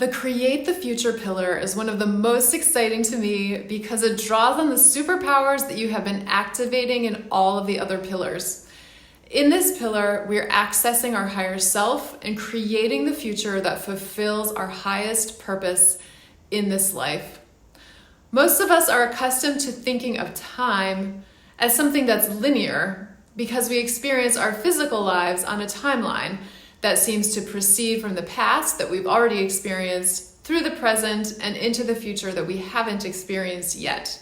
The Create the Future pillar is one of the most exciting to me because it draws on the superpowers that you have been activating in all of the other pillars. In this pillar, we're accessing our higher self and creating the future that fulfills our highest purpose in this life. Most of us are accustomed to thinking of time as something that's linear because we experience our physical lives on a timeline that seems to proceed from the past that we've already experienced through the present and into the future that we haven't experienced yet.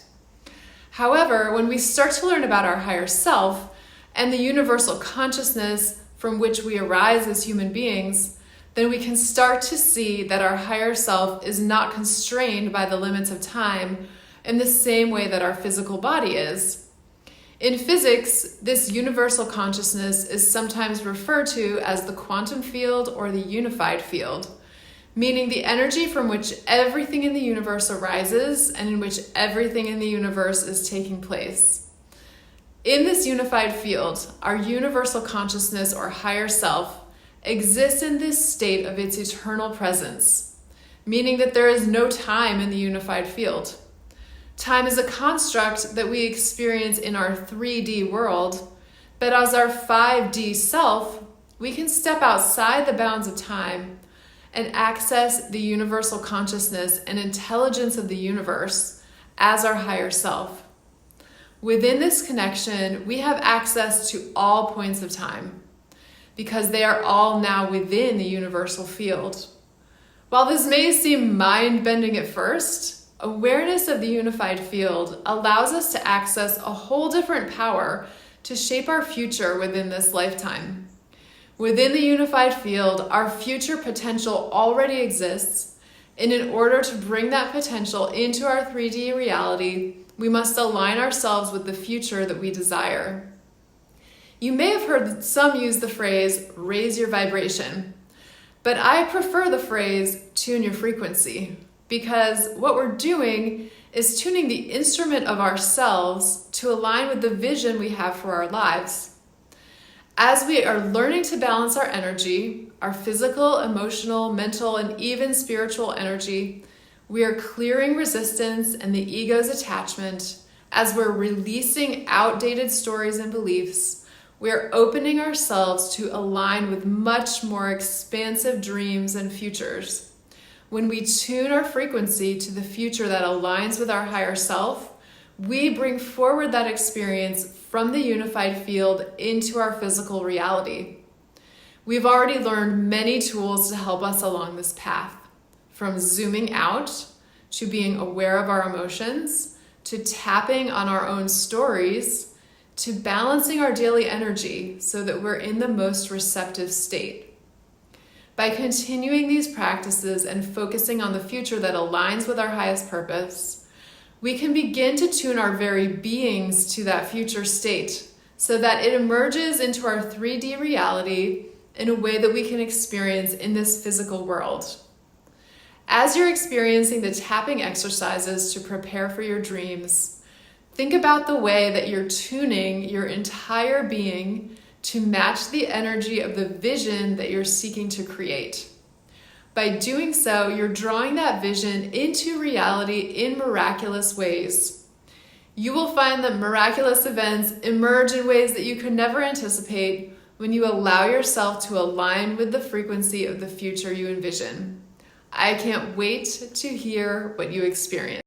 However, when we start to learn about our higher self and the universal consciousness from which we arise as human beings, then we can start to see that our higher self is not constrained by the limits of time in the same way that our physical body is. In physics, this universal consciousness is sometimes referred to as the quantum field or the unified field, meaning the energy from which everything in the universe arises and in which everything in the universe is taking place. In this unified field, our universal consciousness or higher self exists in this state of its eternal presence, meaning that there is no time in the unified field. Time is a construct that we experience in our 3D world, but as our 5D self, we can step outside the bounds of time and access the universal consciousness and intelligence of the universe as our higher self. Within this connection, we have access to all points of time because they are all now within the universal field. While this may seem mind-bending at first, awareness of the unified field allows us to access a whole different power to shape our future within this lifetime. Within the unified field, our future potential already exists, and in order to bring that potential into our 3D reality, we must align ourselves with the future that we desire. You may have heard some use the phrase, raise your vibration, but I prefer the phrase, tune your frequency. Because what we're doing is tuning the instrument of ourselves to align with the vision we have for our lives. As we are learning to balance our energy, our physical, emotional, mental, and even spiritual energy, we are clearing resistance and the ego's attachment. As we're releasing outdated stories and beliefs, we are opening ourselves to align with much more expansive dreams and futures. When we tune our frequency to the future that aligns with our higher self, we bring forward that experience from the unified field into our physical reality. We've already learned many tools to help us along this path, from zooming out to being aware of our emotions, to tapping on our own stories, to balancing our daily energy so that we're in the most receptive state. By continuing these practices and focusing on the future that aligns with our highest purpose, we can begin to tune our very beings to that future state so that it emerges into our 3D reality in a way that we can experience in this physical world. As you're experiencing the tapping exercises to prepare for your dreams, think about the way that you're tuning your entire being to match the energy of the vision that you're seeking to create. By doing so, you're drawing that vision into reality in miraculous ways. You will find that miraculous events emerge in ways that you could never anticipate when you allow yourself to align with the frequency of the future you envision. I can't wait to hear what you experience.